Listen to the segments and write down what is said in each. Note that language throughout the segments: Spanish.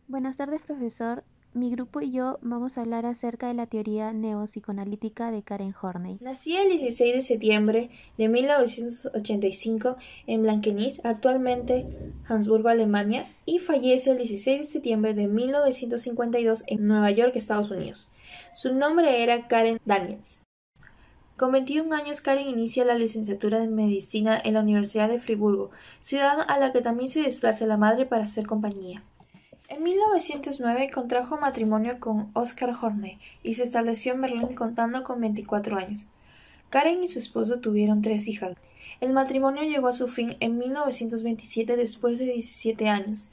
Buenas tardes, profesor. Mi grupo y yo vamos a hablar acerca de la teoría neopsicoanalítica de Karen Horney. Nació el 16 de septiembre de 1985 en Blankenese, actualmente Habsburgo, Alemania, y fallece el 16 de septiembre de 1952 en Nueva York, Estados Unidos. Su nombre era Karen Daniels. Con 21 años, Karen inicia la licenciatura de Medicina en la Universidad de Friburgo, ciudad a la que también se desplaza la madre para hacer compañía. En 1909 contrajo matrimonio con Oskar Horney y se estableció en Berlín contando con 24 años. Karen y su esposo tuvieron 3 hijas. El matrimonio llegó a su fin en 1927 después de 17 años.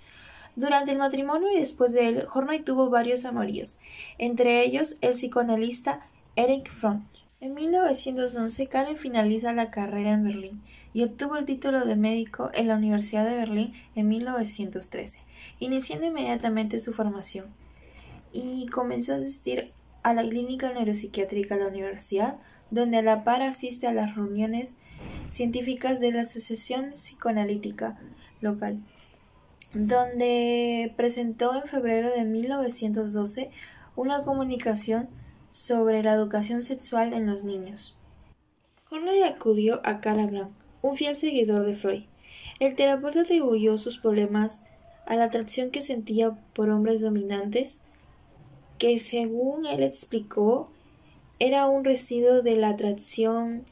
Durante el matrimonio y después de él, Horney tuvo varios amoríos, entre ellos el psicoanalista Erich Fromm. En 1911, Karen finaliza la carrera en Berlín y obtuvo el título de médico en la Universidad de Berlín en 1913, iniciando inmediatamente su formación y comenzó a asistir a la clínica neuropsiquiátrica de la universidad, donde a la par asiste a las reuniones científicas de la Asociación Psicoanalítica local, donde presentó en febrero de 1912 una comunicación sobre la educación sexual en los niños. Horney acudió a Karl Brandt, un fiel seguidor de Freud. El terapeuta atribuyó sus problemas a la atracción que sentía por hombres dominantes, que según él explicó, era un residuo de la atracción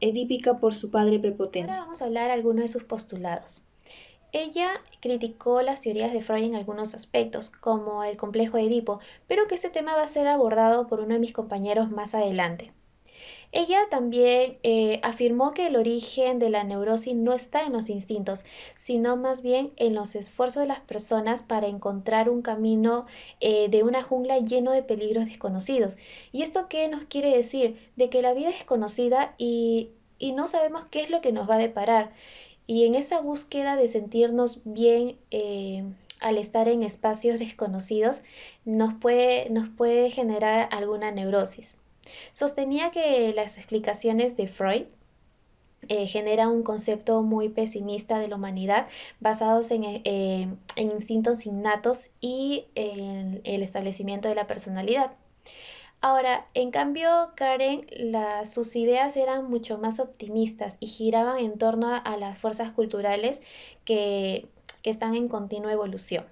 edípica por su padre Ahora prepotente. vamos a hablar algunos de sus postulados. Ella criticó las teorías de Freud en algunos aspectos, como el complejo de Edipo, pero que este tema va a ser abordado por uno de mis compañeros más adelante. Ella también afirmó que el origen de la neurosis no está en los instintos, sino más bien en los esfuerzos de las personas para encontrar un camino de una jungla lleno de peligros desconocidos. ¿Y esto qué nos quiere decir? De que la vida es desconocida y no sabemos qué es lo que nos va a deparar. Y en esa búsqueda de sentirnos bien al estar en espacios desconocidos, nos puede generar alguna neurosis. Sostenía que las explicaciones de Freud generan un concepto muy pesimista de la humanidad basados en instintos innatos y en el establecimiento de la personalidad. Ahora, en cambio, Karen, sus ideas eran mucho más optimistas y giraban en torno a las fuerzas culturales que están en continua evolución.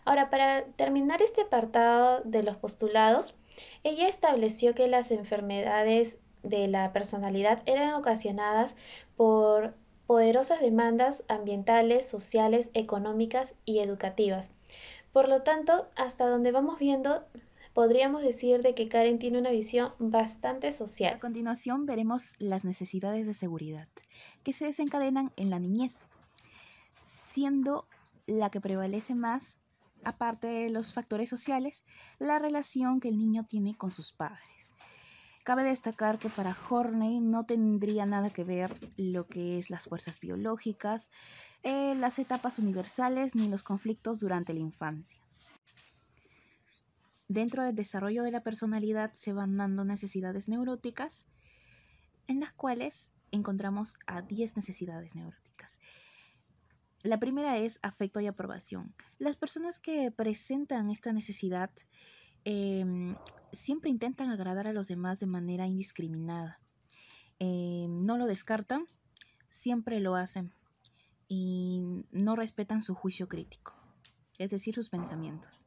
Ahora, para terminar este apartado de los postulados, ella estableció que las enfermedades de la personalidad eran ocasionadas por poderosas demandas ambientales, sociales, económicas y educativas. Por lo tanto, hasta donde vamos viendo, podríamos decir de que Karen tiene una visión bastante A social. continuación veremos las necesidades de seguridad que se desencadenan en la niñez, siendo la que prevalece más, aparte de los factores sociales, la relación que el niño tiene con sus padres. Cabe destacar que para Horney no tendría nada que ver lo que es las fuerzas biológicas, las etapas universales ni los conflictos durante la infancia. Dentro del desarrollo de la personalidad se van dando necesidades neuróticas, en las cuales encontramos a 10 necesidades neuróticas. La primera es afecto y aprobación. Las personas que presentan esta necesidad eh, siempre intentan agradar a los demás de manera indiscriminada. No lo descartan, siempre lo hacen y no respetan su juicio crítico, es decir, sus pensamientos.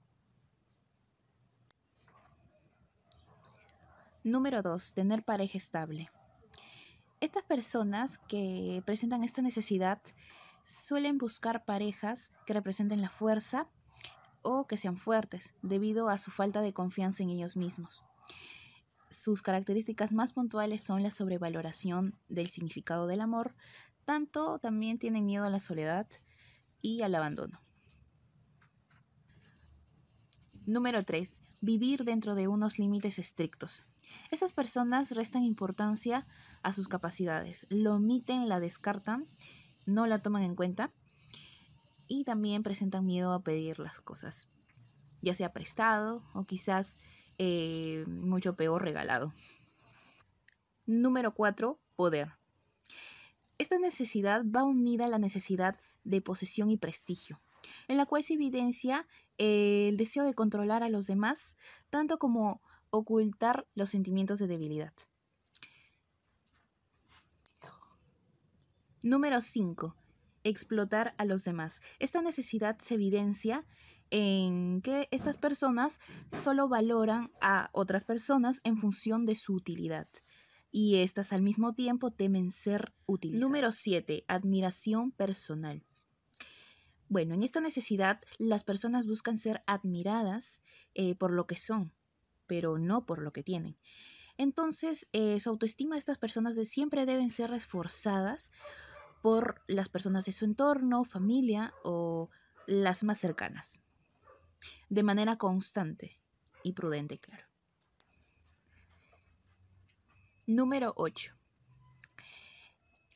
Número 2. Tener pareja estable. Estas personas que presentan esta necesidad suelen buscar parejas que representen la fuerza o que sean fuertes, debido a su falta de confianza en ellos mismos. Sus características más puntuales son la sobrevaloración del significado del amor, tanto también tienen miedo a la soledad y al abandono. Número 3. Vivir dentro de unos límites estrictos. Estas personas restan importancia a sus capacidades, lo omiten, la descartan, no la toman en cuenta y también presentan miedo a pedir las cosas, ya sea prestado o quizás mucho peor regalado. Número 4. Poder. Esta necesidad va unida a la necesidad de posesión y prestigio. en la cual se evidencia el deseo de controlar a los demás, tanto como ocultar los sentimientos de debilidad. Número 5. Explotar a los demás. Esta necesidad se evidencia en que estas personas solo valoran a otras personas en función de su utilidad, y estas al mismo tiempo temen ser utilizadas. Número 7. Admiración personal. Bueno, en esta necesidad las personas buscan ser admiradas por lo que son, pero no por lo que tienen. Entonces, su autoestima de estas personas siempre deben ser reforzadas por las personas de su entorno, familia o las más cercanas, de manera constante y prudente, claro. Número 8.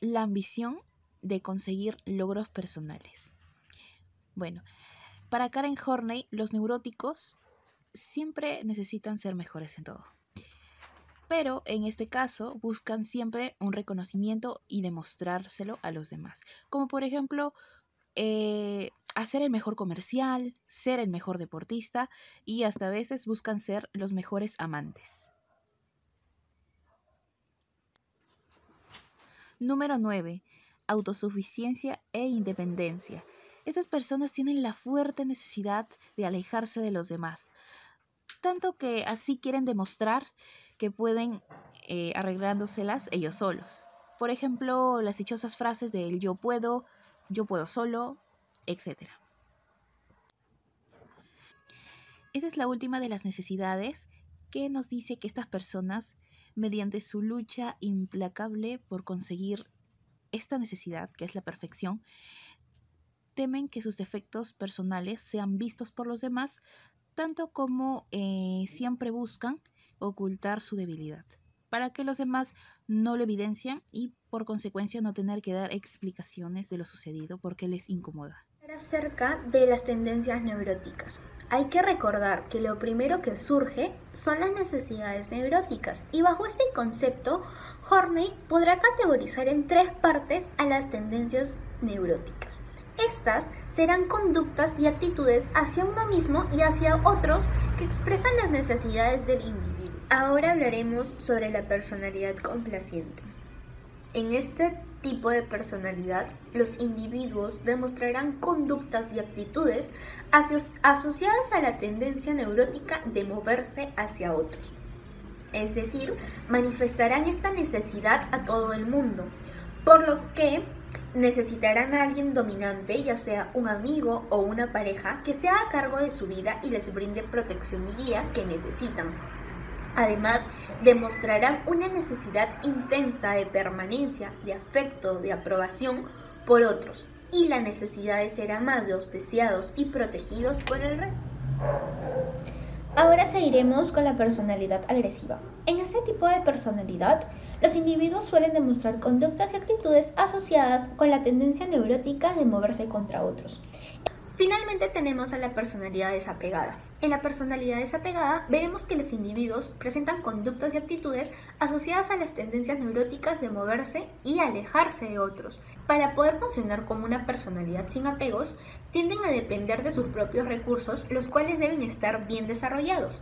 La ambición de conseguir logros personales. Bueno, para Karen Horney, los neuróticos siempre necesitan ser mejores en todo. Pero en este caso buscan siempre un reconocimiento y demostrárselo a los demás. Como por ejemplo, hacer el mejor comercial, ser el mejor deportista y hasta a veces buscan ser los mejores amantes. Número 9. Autosuficiencia e independencia. Estas personas tienen la fuerte necesidad de alejarse de los demás, tanto que así quieren demostrar que pueden arreglándoselas ellos solos. Por ejemplo, las dichosas frases del yo puedo solo, etc. Esta es la última de las necesidades que nos dice que estas personas, mediante su lucha implacable por conseguir esta necesidad, que es la perfección, temen que sus defectos personales sean vistos por los demás, tanto como siempre buscan ocultar su debilidad, para que los demás no lo evidencien y por consecuencia no tener que dar explicaciones de lo sucedido porque les incomoda. Acerca de las tendencias neuróticas. Hay que recordar que lo primero que surge son las necesidades neuróticas, y bajo este concepto, Horney podrá categorizar en 3 partes a las tendencias neuróticas. Estas serán conductas y actitudes hacia uno mismo y hacia otros que expresan las necesidades del individuo. Ahora hablaremos sobre la personalidad complaciente. En este tipo de personalidad, los individuos demostrarán conductas y actitudes asociadas a la tendencia neurótica de moverse hacia otros. Es decir, manifestarán esta necesidad a todo el mundo, por lo que necesitarán a alguien dominante, ya sea un amigo o una pareja, que sea a cargo de su vida y les brinde protección y guía que necesitan. Además, demostrarán una necesidad intensa de permanencia, de afecto, de aprobación por otros, y la necesidad de ser amados, deseados y protegidos por el resto. Ahora seguiremos con la personalidad agresiva. En este tipo de personalidad, los individuos suelen demostrar conductas y actitudes asociadas con la tendencia neurótica de moverse contra otros. Finalmente tenemos a la personalidad desapegada. En la personalidad desapegada veremos que los individuos presentan conductas y actitudes asociadas a las tendencias neuróticas de moverse y alejarse de otros. Para poder funcionar como una personalidad sin apegos, tienden a depender de sus propios recursos, los cuales deben estar bien desarrollados.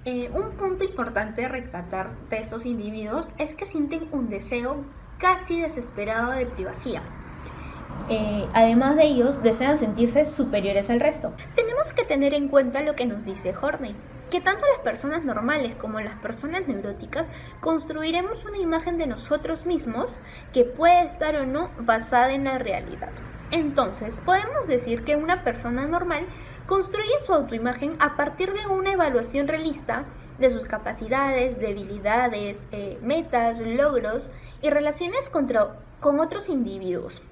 Un punto importante de rescatar de estos individuos es que sienten un deseo casi desesperado de privacidad. Además de ellos, desean sentirse superiores al resto. Tenemos que tener en cuenta lo que nos dice Horney, que tanto las personas normales como las personas neuróticas construiremos una imagen de nosotros mismos que puede estar o no basada en la realidad. Entonces, podemos decir que una persona normal construye su autoimagen a partir de una evaluación realista de sus capacidades, debilidades, metas, logros y relaciones con otros individuos,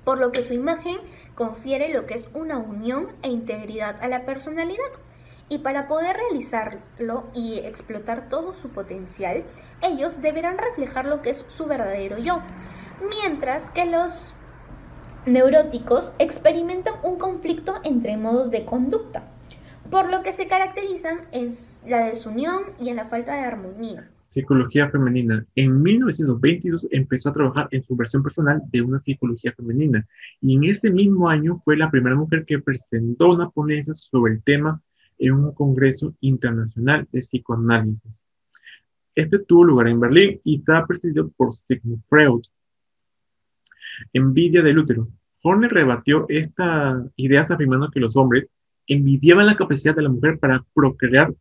por lo que su imagen confiere lo que es una unión e integridad a la personalidad. Y para poder realizarlo y explotar todo su potencial, ellos deberán reflejar lo que es su verdadero yo, mientras que los neuróticos experimentan un conflicto entre modos de conducta, por lo que se caracterizan en la desunión y en la falta de armonía. Psicología femenina. En 1922 empezó a trabajar en su versión personal de una psicología femenina y en ese mismo año fue la primera mujer que presentó una ponencia sobre el tema en un congreso internacional de psicoanálisis. Este tuvo lugar en Berlín y estaba presidido por Sigmund Freud. Envidia del útero. Horner rebatió estas ideas afirmando que los hombres envidiaban la capacidad de la mujer para procrear.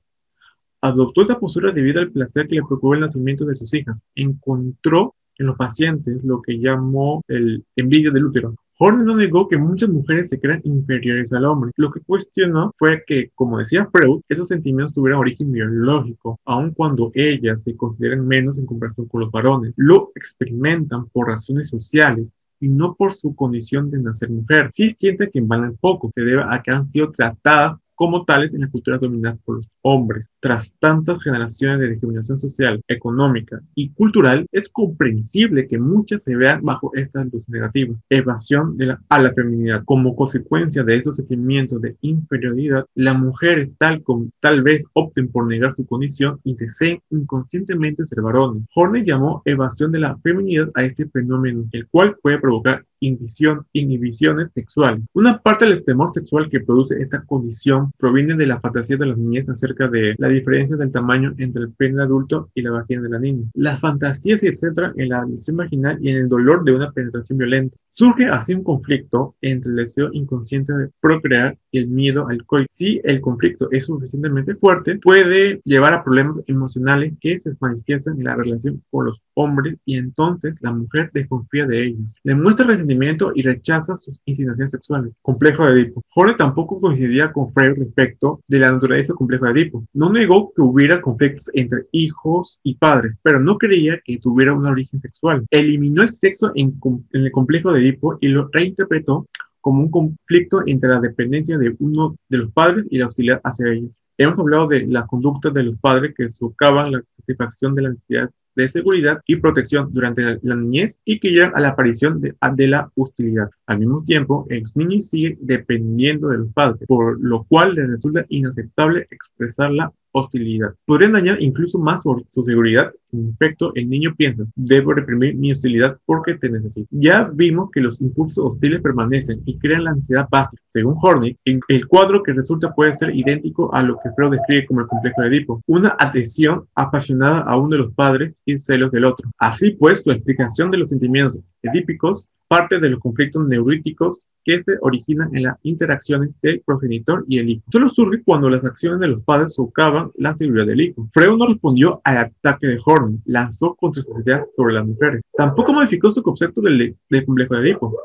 Adoptó esta postura debido al placer que le procuró el nacimiento de sus hijas. Encontró en los pacientes lo que llamó el envidia del útero. Horner no negó que muchas mujeres se crean inferiores al hombre. Lo que cuestionó fue que, como decía Freud, esos sentimientos tuvieran origen biológico, aun cuando ellas se consideran menos en comparación con los varones. Lo experimentan por razones sociales y no por su condición de nacer mujer. Sí sienten que valen poco, se debe a que han sido tratadas como tales en las culturas dominadas por los hombres. Tras tantas generaciones de discriminación social, económica y cultural, es comprensible que muchas se vean bajo esta luz negativa, evasión a la feminidad. Como consecuencia de estos sentimientos de inferioridad, las mujeres tal vez opten por negar su condición y deseen inconscientemente ser varones. Horner llamó evasión de la feminidad a este fenómeno, el cual puede provocar inhibiciones sexuales. Una parte del temor sexual que produce esta condición proviene de la fantasía de las niñas acerca de la diferencia del tamaño entre el pene adulto y la vagina de la niña. Las fantasías se centran en la visión vaginal y en el dolor de una penetración violenta. Surge así un conflicto entre el deseo inconsciente de procrear y el miedo al coito. Si el conflicto es suficientemente fuerte, puede llevar a problemas emocionales que se manifiestan en la relación con los hombres y entonces la mujer desconfía de ellos. Le muestra resentimiento y rechaza sus insinuaciones sexuales. Complejo de Edipo. Horner tampoco coincidía con Freud respecto de la naturaleza del complejo de Edipo. No negó que hubiera conflictos entre hijos y padres, pero no creía que tuviera un origen sexual. Eliminó el sexo en el complejo de Edipo y lo reinterpretó como un conflicto entre la dependencia de uno de los padres y la hostilidad hacia ellos. Hemos hablado de la conducta de los padres que socavan la satisfacción de la necesidad de seguridad y protección durante la niñez y que llevan a la aparición de la hostilidad. Al mismo tiempo, los niños siguen dependiendo de los padres, por lo cual les resulta inaceptable expresar la hostilidad. Podrían dañar incluso más su seguridad. En efecto, el niño piensa, debo reprimir mi hostilidad porque te necesito. Ya vimos que los impulsos hostiles permanecen y crean la ansiedad básica. Según Horner, el cuadro que resulta puede ser idéntico a lo que Freud describe como el complejo de Edipo, una adhesión apasionada a uno de los padres y celos del otro. Así pues, la explicación de los sentimientos edípicos parte de los conflictos neuríticos que se originan en las interacciones del progenitor y el hijo. Solo surge cuando las acciones de los padres socavan la seguridad del hijo. Freud no respondió al ataque de Horner, lanzó contra sus ideas sobre las mujeres. Tampoco modificó su concepto del complejo de Edipo.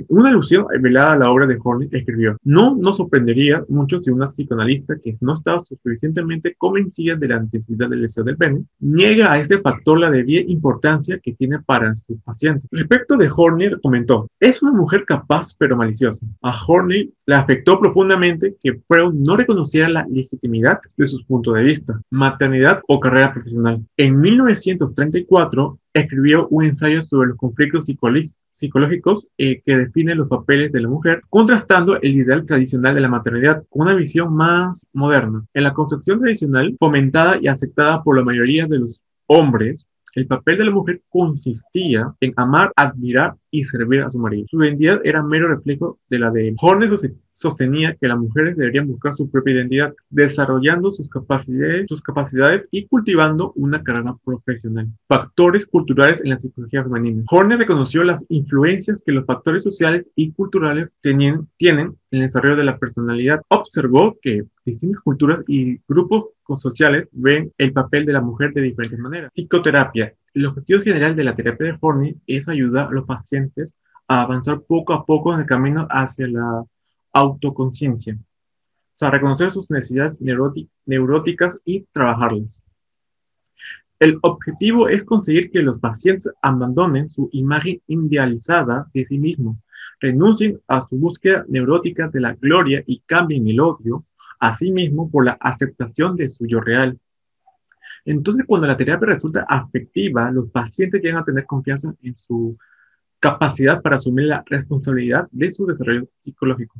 Una alusión velada a la obra de Horner escribió: no nos sorprendería mucho si una psicoanalista que no estaba suficientemente convencida de la necesidad del deseo del pene niega a este factor la debida importancia que tiene para sus pacientes. Respecto de Horner, comentó: es una mujer capaz pero maliciosa. A Horner le afectó profundamente que Freud no reconociera la legitimidad de sus puntos de vista, maternidad o carrera profesional. En 1934 escribió un ensayo sobre los conflictos psicológicos que definen los papeles de la mujer, contrastando el ideal tradicional de la maternidad con una visión más moderna. En la concepción tradicional, fomentada y aceptada por la mayoría de los hombres, el papel de la mujer consistía en amar, admirar y servir a su marido. Su identidad era mero reflejo de la de él. Horner sostenía que las mujeres deberían buscar su propia identidad, desarrollando sus capacidades y cultivando una carrera profesional. Factores culturales en la psicología femenina. Horner reconoció las influencias que los factores sociales y culturales tienen en el desarrollo de la personalidad. Observó que distintas culturas y grupos sociales ven el papel de la mujer de diferentes maneras. Psicoterapia. El objetivo general de la terapia de Horner es ayudar a los pacientes a avanzar poco a poco en el camino hacia la autoconciencia. O sea, reconocer sus necesidades neuróticas y trabajarlas. El objetivo es conseguir que los pacientes abandonen su imagen idealizada de sí mismos, renuncien a su búsqueda neurótica de la gloria y cambien el odio a sí mismo por la aceptación de su yo real. Entonces, cuando la terapia resulta afectiva, los pacientes llegan a tener confianza en su capacidad para asumir la responsabilidad de su desarrollo psicológico.